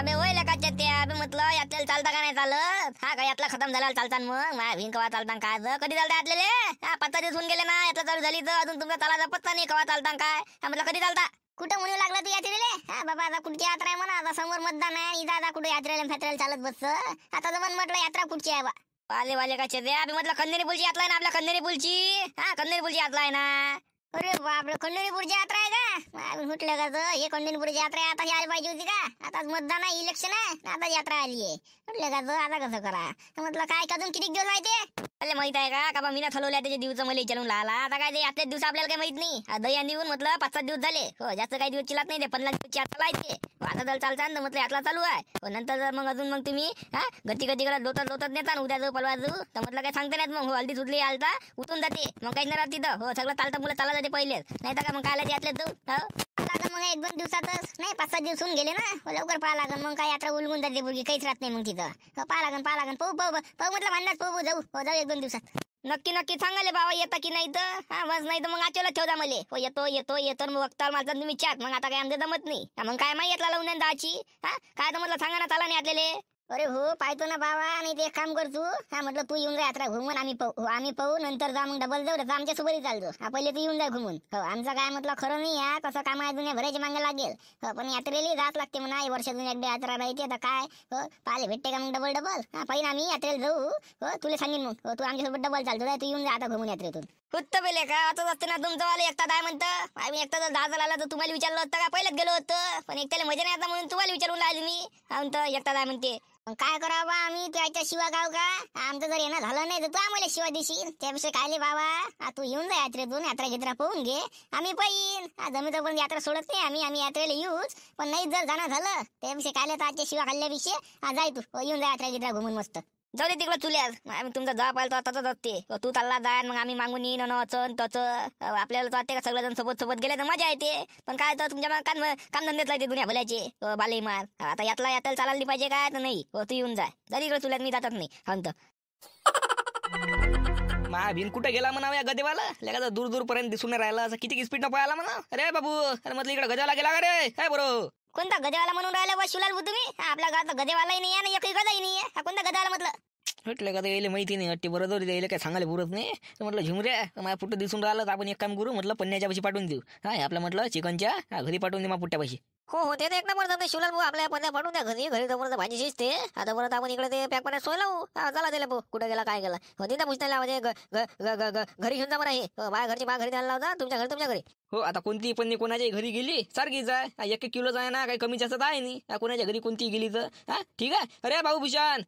अबे होय लेकाच्या ते अबे म्हटलं यातल्याला चालता का नाही चालत? हा का यातला खतम झाला चालतान मग माझ्या भिन कवा चालतान काय कधी चालता यातलेले? हा 5 दिवस होऊन गेले ना यातला चालू झाली तर अजून तुमचा चालायचा पत्ता नाही कवा चालतान काय? हा म्हटलं कधी चालता? कुठं म्हणू लागला तू यात्रेले? हा बाबा आता कुठची यात्रा आहे म्हणा आता समोर मतदान आहे इथं आता कुठे यात्रेला फेत्रेला चालत बस आता जमन म्हटलं यात्रा कुठची आहे बा वाले वाले का चेते अबे म्हटलं खंदेरी पुलची यात्रा आहे ना आपल्या खंदेरी पुलची हा खंदेरी पुलची यात्रा आहे ना अरे बापरे खंडेरीपूरची यात्रा आहे का म्हटलं का हे खंडेरीपूरची यात्रा आता यायला पाहिजे होती का आता मतदान आहे इलेक्शन आहे आता यात्रा आली आहे म्हटलं का आता कसं करा म्हटलं काय अजून किती दिवस आहे ते माहित आहे का बा मी ना ठरवल्या त्याच्या दिवस मला विचारून लाला आता काय ते यात्रेच दिवस आपल्याला काही माहित नाही दही देऊन म्हटलं 5-7 दिवस झाले हो जास्त काही दिवस चिलात नाही ते 15 दिवसची यात्रा लायते आता जर चालता ना म्हटलं यात्रा चालू आहे नंतर जर मग अजून मग तुम्ही हा गती करत लोटत नेता उद्या जाऊ परवा जाऊ तर म्हटलं काय सांगते नाहीत मग हो हल्दी सुटली आलता उठून जाते मग काही नाही राहत तिथं हो सगळं चालतं मुलं चालत जाते पहिले नाही तर का मग कायला यातले तू लागन मग 1-2 दिवसातच नाही 5-7 दिवस होऊन गेले ना लवकर पाहा लागन मग काय यात्रा उलगून जाते मुलगी काहीच राहत नाही मग तिथं पाहा लागन पाहू म्हटलं भांडाच पाहू जाऊ 1-2 दिवसात नक्की सांगाले बाबा येता की नाही तर हा बस नाही तर मग आचोला ठेवता मले हो येतो मग वक्ताल माझा तुम्ही चाट मग आता काय आमचं जमत नाही मग काय माहिती यातला लावून दाची हा काय तर म्हटलं सांगा ना चाला नाही यातलेले अरे हो पाहतो ना बाबा नाही ते एक काम कर तू हा म्हटलं तू येऊन जा यात्रा घुमून आम्ही पाहू नंतर जा मग डबल जाऊ तर आमच्या सोबत चालतो हा पहिले तू येऊन जा घुमून हो आमचं काय म्हटलं खरं नाही या कसं काम आहे दुनिया भरायची मागे लागेल हो पण यात्रेला जात लागते म्हणा वर्षातून एकदा यात्रा राहते आता काय हो पाहिले भेटते का मग डबल हा पहिला आम्ही यात्रेला जाऊ हो तुला सांगेन मग हो तू आमच्यासोबत डबल चालतो तू येऊन जा आता घुमून यात्रेतून फुत्त बेले का आता असते ना तुमचं वाला एकटा काय म्हणतं आम्ही एकटा जर दादा आला तर तुम्हाला विचारलं होतं का पहिलेच गेलो होतं पण एकट्याला मजा नाही आता म्हणून तुम्हाला विचारून राहिली मी म्हणतं एकटा काय म्हणते काय करावं आम्ही त्याच्या शिवा गाव का आमचं जर येणं झालं नाही तर तू आम्हाला शिवा देशील त्यापेक्षा काय बाबा तू येऊन जा यात्रेतून यात्रा पाहून घे आम्ही पाहिन जमी पण यात्रा सोडत नाही आम्ही यात्रेला येऊच पण नाही जर जाणं झालं त्यापेक्षा काय तर आजच्या शिवा खाल्ल्याविषयी जाय तू येऊन जा यात्रा घुमून मस्त जाऊ दे तिकडं चुल्यास आम्ही तुमचा जा पाहिलं आताच असते तू चालला जाय मग आम्ही मागून येईन अचन तसं आपल्याला तर वाटते का सगळेजण सोबत गेले तर मजा येते पण काय तर तुमच्या काम धंदेच लागते दुनिया भल्याचे बाले मार आता यात्रा चालायला पाहिजे काय तर नाही तू येऊन जाय जरी इकडे चुल्यात मी जातच नाही हंत मा भिन कुठे गेला म्हणावं या गदेवाला लेका दूर पर्यंत दिसून राहिला असं किती स्पीड न पळाला म्हणा अरे बाबू अरे म्हटलं इकडे गदेवाला गेला का रे काय बरोबर कोणता गदेवाला म्हणून राहिला बा शिवलाल भाऊ तुम्ही आपल्या गावात गदेवालाही नाही आहे ना एकही गदाही नाही आहे कोणता गदेवाला म्हटलं म्हटलं का यायला माहिती नाही अट्टी बरोबर यायला काय सांगायला पुरत नाही तर म्हटलं झुमऱ्या माझ्या पुट्ट दिसून राहिलं तर आपण एक काम करू म्हटलं पन्न्याच्या पाशी पाठवून देऊ हा आपलं म्हटलं चिकनच्या घरी पाठवून दे मा पुट्ट्यापाशी हो ते एक नंबर जाते शिवलाल भाऊ आपल्या पन्या पाठवून द्या घरी तर भाजी शिजते आता परत आपण इकडे ते पॅक पाण्यात सोय लावू चला दिला भाऊ कुठे गेला काय गेला होती ना पुसण्याला म्हणजे घरी घेऊन जा मला हे माझ्या घरी द्यायला लावता तुमच्या घरी हो आता कोणती पण कोणाच्या घरी गेली सारखीच आहे 1 किलो आहे ना काही कमी जास्त आहे नाही कोणाच्या घरी कोणती गेली तर हा ठीक आहे अरे भाऊ भूषण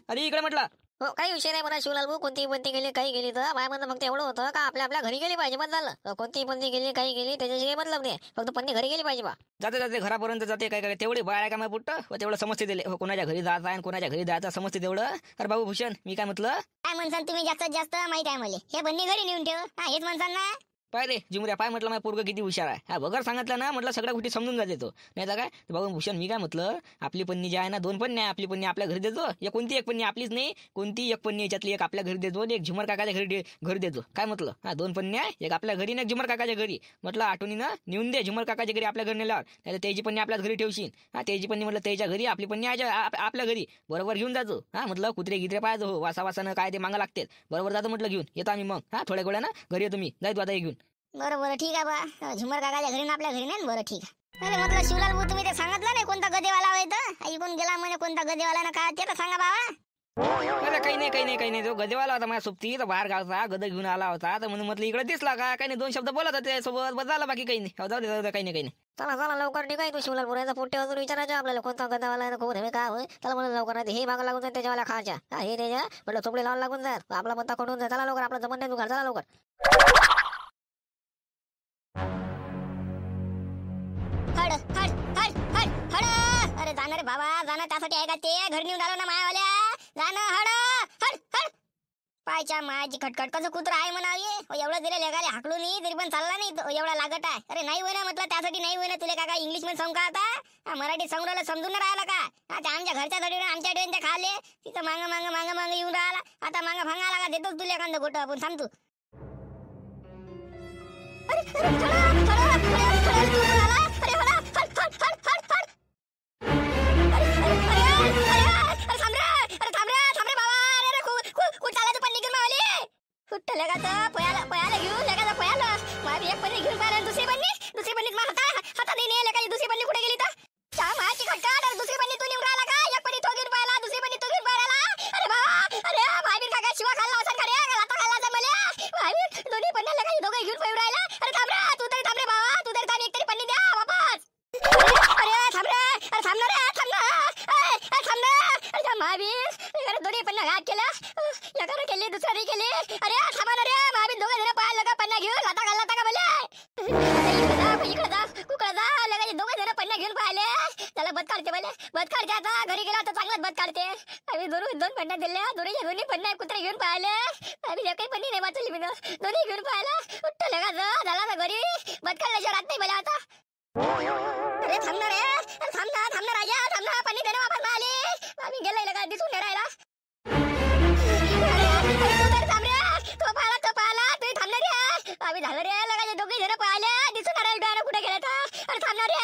अरे इकडे म्हटलं हो काही विषय नाही म्हणा शिवलाल भाऊ कोणती गेली काही गेली तर माझ्या म्हणणं फक्त एवढं होतं का आपल्या घरी गेली पाहिजे मग झालं कोणती गेली काही गेली त्याच्याशी काही मतलब नाही फक्त पन्नी घरी गेली पाहिजे बा जाते घरापर्यंत जाते काय तेवढे बाहेर आहे का माझ्या पुट्ट तेवढं समजते दिले कोणाच्या घरी जायचं आहे कोणाच्या घरी जायचं समजते तेवढं अरे भाऊ भूषण मी काय म्हटलं काय म्हणसान तुम्ही जास्तीत जास्त माहित आहे मला हे बन्नी घरी नेऊन ठेव हेच म्हणसान ना पाय रे जिमऱ्या पाय म्हटलं माझ्या पोरगं किती हुशार आहे हा बगर सांगितलं ना म्हटलं सगळ्या गोष्टी समजून जाते तो नाही तर काय बाबा भूषण मी काय म्हटलं आपली पन्नी जी आहे ना 2 पन्न्या आपली पन्नी आपल्या घरी देतो या कोणती एक पन्नी आपलीच नाही कोणती एक पन्नी याच्यातली एक आपल्या घरी देतो एक झुमर काकाच्या घरी देतो काय म्हटलं हा 2 पन्न्या एक आपल्या घरी ना एक झुमर काकाच्या घरी म्हटलं आठवणीनं नेऊन दे झुमर काकाच्या घरी आपल्या घरी नेल्यावर नाही तर त्याची पन्नी आपल्याच घरी ठेवशील हा त्याची पन्नी म्हटलं त्याच्या घरी आपली पन्नी आपल्या घरी बरोबर घेऊन जातो हा म्हटलं कुत्रे गित्रे पाहिजे हो वासानं काय ते मागं लागते बरोबर जातो म्हटलं घेऊन येतो आम्ही मग हा थोड्या गोळ्या ना घरी येतो मी जायतो आता घेऊन बरं ठीक आहे बा झुमर काकाच्या घरी ना आपल्या घरी नाही बरं ठीक आहे अरे म्हटलं शिवलाल भाऊ तुम्ही ते सांगितलं नाही कोणता गदेवाला आहे तर ऐकून गेला म्हणजे कोणता गदेवाला ना काय ते तर सांगा बाबा अरे काही नाही तो गदेवाला होता माझ्या सोबती तर बाहेर गावचा गद घेऊन आला होता तर म्हणून म्हटलं इकडे दिसला का काही नाही 2 शब्द बोलत होते सोबत बदला बाकी काही नाही जाऊ दे काही नाही चला लवकर ठीक आहे तू शिवलाल भाऊ पोट्टे अजून विचारायचं आपल्याला कोणता गदेवाला आहे कोण हे काय होय त्याला म्हणून लवकर नाही हे मागं लागून जाईल त्याच्यावाला खायच्या हे त्याच्या म्हटलं चोपडी लावून लागून जाईल आपला पत्ता कडून जाईल चला लवकर आपला जमन नाही तू घर चला लवकर अरे जाणार रे बाबा जाणं त्यासाठी आहे का ते घरी नेऊन आलो ना मायावाल्या जाणं हड पायच्या मायाची खटखट कसं कुत्र आहे म्हणावे एवढं दिले लेगाले हाकलू नाही तरी पण चालला नाही तो एवढा लागत आहे अरे नाही होईना म्हटलं त्यासाठी नाही होईना तुला काय इंग्लिश मध्ये सांगू का आता मराठी सांगून समजून राहिला का आता आमच्या घरच्या साठी आमच्या ट्रेनच्या खाले तिथं मांग येऊन राहिला आता मांग भांगा लागा देतोच तुला एखादं गोट आपण थांब तू थांब ना रे, थांब ना. थांब ना. अरे महावीर दोन्ही पन्ना घात केला. एकाने केली दुसऱ्याने केली. अरे थांबा ना रे, महावीर दोघं जण पाहिलं का पन्ना घेऊन लाता घालता का मला. इकडे जा कुकडे जा. लगाचे दोघं जण पन्ना घेऊन पाहिले. त्याला बद काढते मला, बद काढते. आता घरी गेला तर चांगलाच बद काढते. आम्ही दोन पन्ना दिल्या, दोन्ही पन्ना कुत्रे घेऊन पाहिले. आम्ही एकही पन्नी नाही वाचली, मी दोन्ही घेऊन पाहिला. उठतो लगा झाला तर घरी बद काढल्याशिवाय राहत नाही मला आता. अरे थांब ना रे, थांब ना राजा, थांब ना. पन्नी दे ना वापस आली. आम्ही गेलोय लगा, दिसून नाही राहिला. तो पाहिला तुम्ही थांब ना रे. आम्ही झालं रे लगा, दोघे जण पाहिले, दिसून नाही राहिला कुठे गेला तर. अरे थांब ना रे,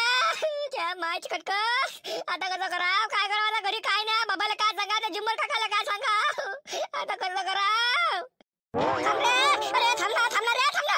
त्या मायची कटकस. आता कसं करा, काय करावं आता घरी, काय नाही बाबाला काय सांगा, त्या जिम्मर काकाला काय सांगा. आता कसं करा. थांब रे, अरे थांब ना रे, थांब ना.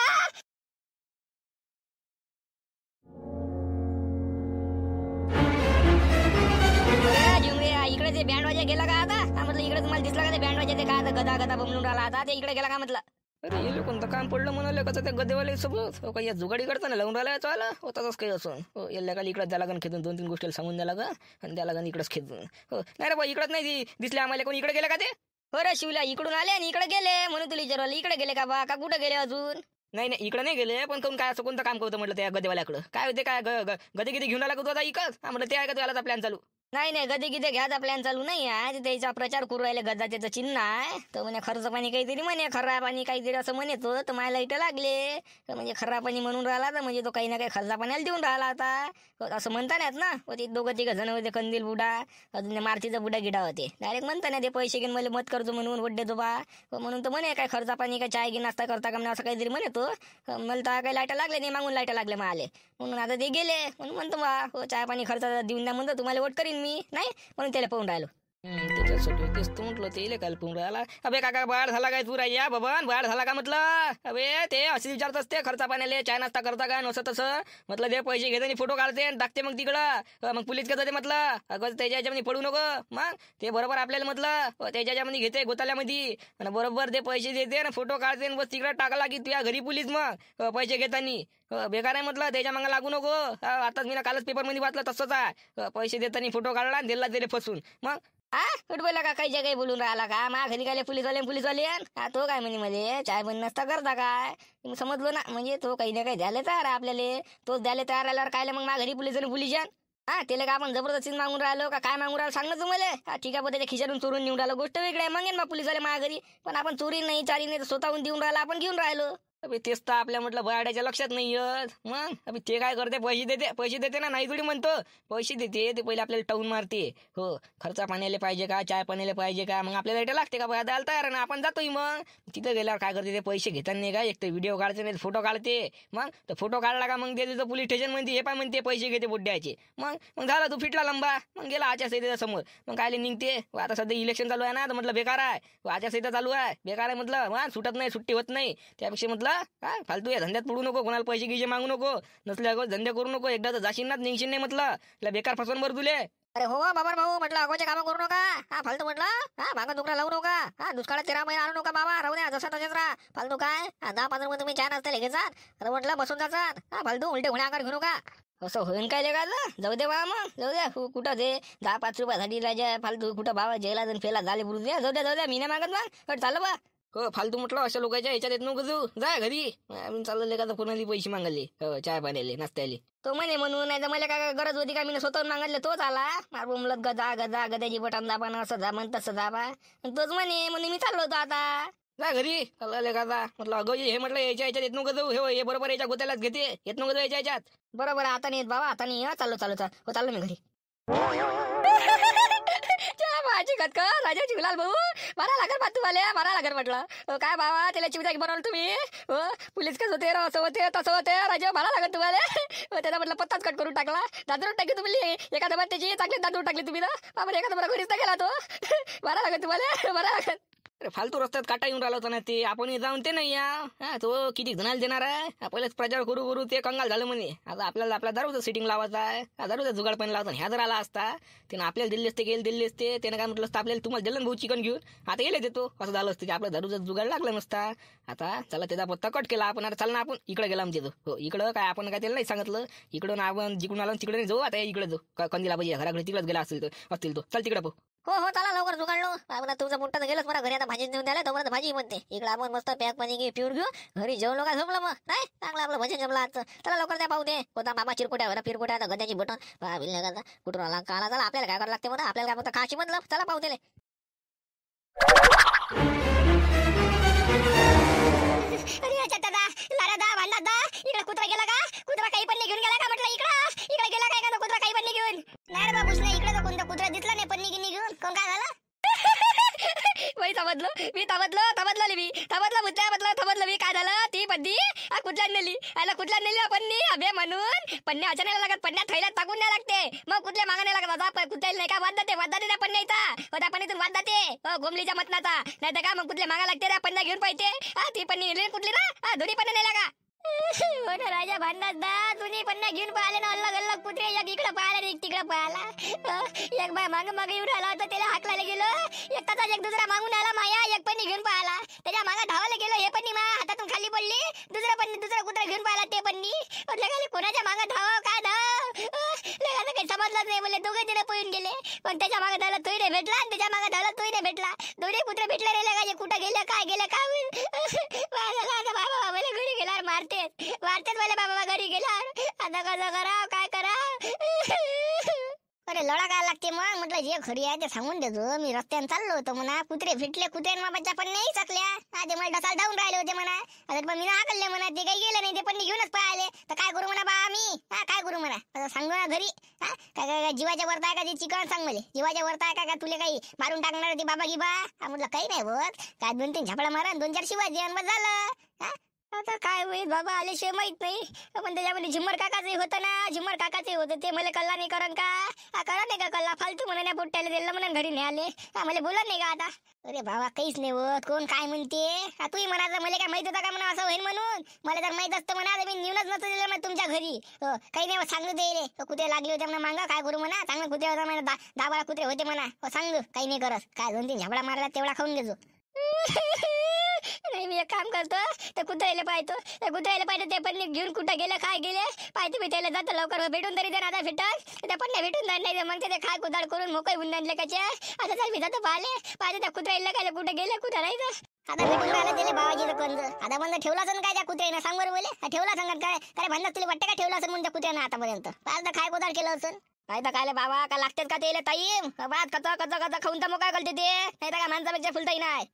इकडे ते बँड वाजा गेला का आता. म्हटलं इकडे तुम्हाला दिसला का ते बँड वाजा, ते काय आता गदा बमलून राहिला आता, ते इकडे गेला का म्हटलं. अरे हे कोणतं काम पडलं म्हणाले कसं त्या गदेवाले सोबत काही या जुगाडी करताना लावून राहिला चाला होताच काही असून. हो याला काल इकडे द्याला गण खेदून 2-3 गोष्टी सांगून द्याला गा आणि त्याला गण इकडेच खेदून. हो नाही रे बा, इकडच नाही दिसले आम्हाला. कोण इकडे गेले का ते. हो रे शिवला, इकडून आले आणि इकडे गेले म्हणून तुला विचारलं इकडे गेले का बा, का कुठे गेले अजून. नाही इकडे नाही गेले, पण कोण काय असं कोणतं काम करतं म्हटलं त्या गदेवाल्याकडं. काय होते काय गदे किती घेऊन आला का तू आता इकच. म्हटलं ते आहे का तुला प्लॅन चालू. नाही गदे किती घ्यायचा प्लॅन चालू नाही आहे. त्याचा प्रचार करू राहिले, गदा त्याचं चिन्ह आहे. तर म्हणे खर्च पाणी काहीतरी म्हणे, खर्रा पाणी काहीतरी असं म्हणतो. तर मला इथं लागले म्हणजे खर्रा पाणी म्हणून राहिला, तर म्हणजे तो काही ना काही खर्चा पाण्याला देऊन राहिला आता असं म्हणता नाहीत ना. ते दोघं तिघं जण होते, कंदील बुडा अजून मारतीचा बुडा गिडा होते. डायरेक्ट म्हणता ना ते पैसे घेऊन मला मत करतो म्हणून वड्डे तो बा म्हणून. तर म्हणे काय खर्चा पाणी काय चाय घे नाश्ता करता का म्हणे, असं काहीतरी म्हणतो. मला तर काही लाईटा लागले नाही, मागून लाईटा लागले मला म्हणून. आता ते गेले म्हणून म्हणतो बा हो चाय पाणी खर्चा देऊन द्या म्हणतो, तुम्हाला वोट करीन मी नाही म्हणून त्याला पाहून राहिलो. त्याच्यासाठी तेच तर म्हटलं ते काल पाहून राहिला. अबे काका बाळ झाला काय तू राह्या बाबा, बाळ झाला का म्हटलं. अबे ते असे विचारत असते खर्चा पाण्याले, चाय नाश्ता करता का नसं तसं. म्हटलं ते पैसे घेते आणि फोटो काढते आणि टाकते मग तिकडं. मग पोलीस कसं ते म्हटलं अगं त्याच्या याच्यामध्ये पडू नको. मग ते बरोबर आपल्याला म्हटलं त्याच्या याच्यामध्ये घेते गोताल्यामध्ये आणि बरोबर ते पैसे देते आणि फोटो काढते आणि बस तिकडं टाकला की तुझ्या घरी पोलीस मग पैसे घेताना. बेकार आहे म्हटलं, त्याच्या मागे लागू नको. आताच मी कालच पेपर मध्ये वाचलं तसंच आहे. पैसे देताना फोटो काढला आणि दिला त्याला फसून. मग बोला का काही काही बोलून राहिला का. मा घरी काय पोलीसवाले तो काय म्हणजे मध्ये चाय बंद नसता करता काय. समजलो ना, म्हणजे तो काही ना काही द्यायला तयार आहे आपल्याला. तोच द्यायला तयार राहिल्यावर काय मग मा घरी पोलीस त्याला का आपण जबरदस्तीत मागून राहिलो का काय मागून राहिलो सांग ना तुम्हाला. ठीक आहे, त्याच्या खिशातून चोरून नेऊन राहिलो गोष्ट वेगळी आहे. मग पोलीसवाले माझ्या घरी, पण आपण चोरी नाही चारी नाही स्वतःहून देऊन राहिला, आपण घेऊन राहिलो. अबे तेच तर आपल्या म्हटलं बराड्याच्या लक्षात नाही येत. मग अबे ते काय करते, पैसे देते ना, नाही थोडी म्हणतो पैसे देते ते पहिले आपल्याला टाऊन मारते. हो खर्चा पाण्याला पाहिजे का, चाय पाण्याला पाहिजे का, मग आपल्याला इथे लागते का बघा द्यायला तयार ना. आपण जातोय मग तिथं गेल्यावर काय करते ते पैसे घेताना नाही का, एक तर व्हिडिओ काढते नाही फोटो काढते. मग तर फोटो काढला का मग ते पोलीस स्टेशन मध्ये हे पण म्हणते पैसे घेते बुड्ड्याचे. मग झाला तू फिटला लंबा, मग गेला आचारसंहितेच्या समोर. मग काय निघते आता सध्या इलेक्शन चालू आहे ना, तर म्हटलं बेकार आहे. आचारसंहिता चालू आहे, बेकार आहे म्हटलं. मग सुटत नाही, सुट्टी होत नाही. त्यापेक्षा म्हटलं काय फालतू या धंद्यात पडू नको, कोणाला पैसे गिजे मागू नको, नसल्या धंदे करू नको. एकदा तर जाशील ना निघशील नाही म्हटलं, बेकार फसवून बरं तुले. अरे हो बाबा भाऊ म्हटलं अगोचे काम करू नका. फालतू म्हटलं भांगा दुखला लावू नका. दुष्काळात 13 महिने आणू नका बाबा, राहू द्या जसा तसेच राहा. फालतू काय 10-15 रुपये तुम्ही चहा नाश्ता घेतात, तर म्हटलं बसून जातात. फालतू उलटे होण्या आकार घेऊ नका. असं होईन काय लेगा. जाऊ दे बा, मग जाऊ द्या. कुठं ते 10-5 रुपयासाठी राजा फालतू कुठं भावा जेला फेला झाले बुडू द्या. जाऊ द्या मी नाही मागत मग चाललं बा. हो फालतू म्हटलं अशा लोकांच्या ह्याच्यात येत नको तू, जा घरी. आम्ही चालले का कोणाला पैसे मागले चाय पाण्याले नाश्त्याले. तो म्हणून नाही तर मला काय गरज होती का, मी स्वतःहून मागले. तोच आला मारबुमलत गद्याची बटन दाबा असं दाबा तसं दाबा. तोच म्हणून मी चाललो होतो आता. जा घरी चालले का म्हटलं अगं हे म्हटलं याच्या ह्याच्यात येत नको जाऊ. हे बरोबर याच्या गोत्यालाच घेते, येत नको जाऊ याच्या ह्याच्यात. बरोबर आता नाही येत बाबा, आता नाही. चाललो मी घरी. माझी खतका राजा चिवलाल भाऊ मारा लागल तुम्हाला, मारा लागल म्हटलं. काय बाबा त्याला चिवता बनवलं तुम्ही. पोलीस कसं होते असं होते तसं होते राजा, मारा लागल तुम्हाला. त्याचा म्हटलं पत्ताच कट करून टाकला. दादूर टाकली तुम्ही एखाद्या बार त्याची चांगली दादूर टाकली तुम्ही ना. आपण एखादा बरा घरीच गेला तो. मारा लागल तुम्हाला, मारा लागल. अरे फालतू रस्त्यात काटा येऊन राहिला होता ना ते, आपण जाऊन ते नाही या. हा, तो किती जणाला देणार आहे. पहिलेच प्रचार करू करू ते कंगाल झालं म्हणे. आता आपल्याला आपला दारूचं सिटिंग लावायचा आहे. दारूचा जुगाड पण लावता. ह्या जर आला असता त्यानं आपल्याला दिल्ली असते दिल्ली असते. त्यानं काय म्हटलं असतं आपल्याला, तुम्हाला दिलं भाऊ चिकन घेऊन, आता गेले देतो असं झालं असतं. आपल्या दारूचा जुगाड लागला नसता. आता चला त्याचा पत्ता कट केला आपण. आता चाल ना आपण इकडे गेला आमच्या हो इकडं काय आपण काय त्याला नाही सांगितलं. इकडून आपण जिकडून आलो तिकडे जाऊ. आता इकडे जाऊ कंदीला पाहिजे घराकडे तिकडेच गेला असतील तो. चल तिकडे हो हो चला लवकर जुगाडलो. आपला तुमचा मोठा गेलोच मला घरी. आता भाजी नेऊन द्यायला तोपर्यंत भाजी म्हणते. इकडे आपण मस्त पॅक पाणी पिऊन घेऊ. घरी जेवलो का झोपलं मग नाही. चांगलं आपलं भजन जमलं आजचं. चला लवकर द्या पाहू दे. होता बाबा चिरकुट्या फिरकुट्या आता गद्याची बटन कुठून आला काला. चला आपल्याला काय करावं लागते म्हणा. आपल्याला काय फक्त काशी म्हटलं. चला पाहू दे. इकडे कुत्रा गेला का. कुत्रा काही पण घेऊन गेला का म्हटलं. इकडे गेला काय का कुत्रा काही पण घेऊन. नाही रे बाबूस नाही. इकडे तर कोणता कुत्रा दिसला नाही पन्नी गिन्नी घेऊन. कोण काय झालं थांबतलो मी काय झालं. ती पन्नी कुठल्या नेली कुठल्या नेली पन्नी अभे म्हणून. पन्न्या अचानक नाही लागत. पन्न्या थैल्यात टाकून नाही लागते. मग कुठल्या मागा नाही लागत. आता कुठल्या नाही का वाद जाते त्या पन्न्याचा. त्या पन्नीतून वाद जाते गोमलीच्या मतनाचा. नाही तर का मग कुठल्या मागा लागते त्या पन्न्या घेऊन पाहिजे. ती पन्नी नेली कुठली ना. दोन्ही पन्न्या नेला का हो ना राजा भांडात दा. तुम्ही पन्न्या घेऊन पाहिले ना. अलग अलग कुत्रे एक इकडे पाहिला एक तिकडे पाहिला. एक बाय मागे येऊन राहिला होता. त्याला हाकलायला गेलो. एक ताचा एक दुसरा मागून आला माया. एक पन्नी घेऊन पाहिला. त्याच्या मागे धावायला गेलो. हे पन्नी माझ्या हातातून खाली पडली. दुसरा कुत्रा घेऊन पाहिला ते पन्नी. म्हटलं कोणाच्या मागे धाव काय धाव. काही समजलंच नाही. बोलले दोघे तिने पळून गेले. पण त्याच्या मागे धावला तोही नाही भेटला. आणि त्याच्या मागे धावला तोही नाही भेटला. दोन्ही कुत्रे भेटले रे का. कुठं गेले काय घरी गेल्यावर मारतेच मला बाबा घरी गेल्यावर. आता कसं करा काय करा. अरे लढा काय लागते मग. म्हटलं जे खरी आहे ते सांगून देतो. मी रस्त्याने चाललो होतो म्हणा. कुत्रे भेटले. कुत्र्यान बच्चा पण नाही सकल्या. ते मला डसाल धावून राहिले होते म्हणा. आता पण मी हाकलले म्हणा. ते काही गेलं नाही. ते पण घेऊनच पळाले. तर काय करू म्हणा बा आम्ही. काय करू म्हणा सांगू ना घरी. काय जीवाच्या वरता आहे का ते चिकन सांग मला. जीवाच्या वरता आहे का तुला काही मारून टाकणार ते बाबा गिबा. म्हटलं काही नाही होत. काय 2-3 झापडा मारा 2-4 शिवाय जेवण बस झालं. आता काय होईल बाबा आल्याशिवाय माहित नाही. पण त्याच्यामध्ये झुम्मर काकाचंही होतं ना. झुम्मर काकाचंही होतं. ते मला कल्ला नाही करण का. करा नाही का कल्ला. फालतू म्हणून या पोट्याला दिलं म्हणून घरी नाही आले. मला बोलत नाही का आता. अरे बाबा काहीच नाही होत. कोण काय म्हणते. तूही म्हणायचं मला काय माहित होता का म्हणा असं होईल म्हणून. मला जर माहित असतं म्हणा मी नेऊनच नसतं दिलं मग तुमच्या घरी. काही नाही सांगू दे. कुत्रे लागले होते म्हणा मांगा. काय करू म्हणा. चांगले कुत्रे होता म्हणा. 10-12 कुत्रे होते म्हणा. सांगू काही नाही करत. काय 2-3 झापडा मारला तेवढा खाऊन घेतो. नाही मी एक काम करतो. ते कुत्र्याला पाहतो. ते पण घेऊन कुठं गेले काय गेले पाहतो. मी त्याला जातो लवकर भेटून तरी दे आता भेटत. त्या पण नाही भेटून जाणार नाही. मग ते खाय कुदाड करून मोकळे होऊन आणले काच्या. आता चल मी जातो पाहिले त्या कुत्र्याला काय कुठे गेले कुठं नाही. आता भेटून राहिला त्याला बाबाजीचं कंद. आता बंद ठेवला असेल काय त्या कुत्र्यानं सांग बरं बोले. ठेवला सांगत काय भांडत तुला वाटतं का ठेवला असेल म्हणून त्या कुत्र्यानं आतापर्यंत. आता खाय कुदाड केलं असेल. काय तर काय बाबा का लागतेच का ते टाईम. बाद कचा खाऊन तर मोकळा करते ते. नाही तर काय माणसापेक्षा फुलताही नाही.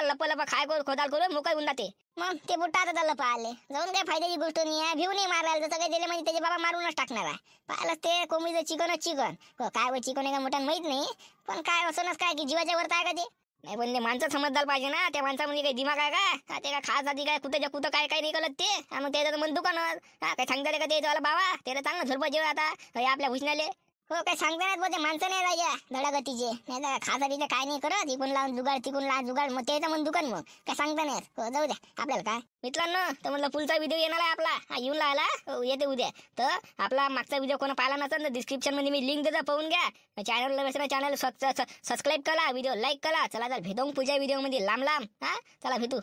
लप खाय खोदाल करून मोकळ होऊन जाते. मग ते बुट्टा आता त्याला पाहिले जाऊन काय फायद्याची गोष्ट नाही आहे. भिव नाही मारायला जसं काय दिले म्हणजे त्याचे बाबा मारूनच टाकणार आहे. पाहिलं ते कोंबडीचं चिकन काय चिकन आहे का मोठ्यानं माहित नाही. पण काय असं काय की जीवाच्या वरत आहे का ते. नाही पण ते माणसं समजदार पाहिजे ना. त्या माणसामध्ये काही दिमाग आहे का. ते काय खास आधी काय कुठं काय नाही कळत ते. मग त्याचं मन दुकानात काय सांगता का ते बाबा त्याला चांगलं झोरपा जेव आता आपल्या भुसण्याले. काय सांगता नाही बोलते माणसं नाही राजा धडागतीचे. नाही तर खासारीचे काय नाही करत. इकून लावून जुगाड तिकून लावून जुगाड. मग त्याचं मन दुकान मग काय सांगता नाही. जाऊ द्या आपल्याला काय मित्रांनो. तर म्हणलं पुढचा व्हिडिओ येणार आहे आपला. येऊन राहिला येते उद्या. तर आपला मागचा व्हिडिओ कोणा पाहिला नसेल तर डिस्क्रिप्शन मध्ये मी लिंक देतो पाहून घ्या. चॅनल सबस्क्राईब करा. व्हिडिओ लाईक करा. चला तर भेटू पुढच्या व्हिडिओ मध्ये लांब चला भेटू.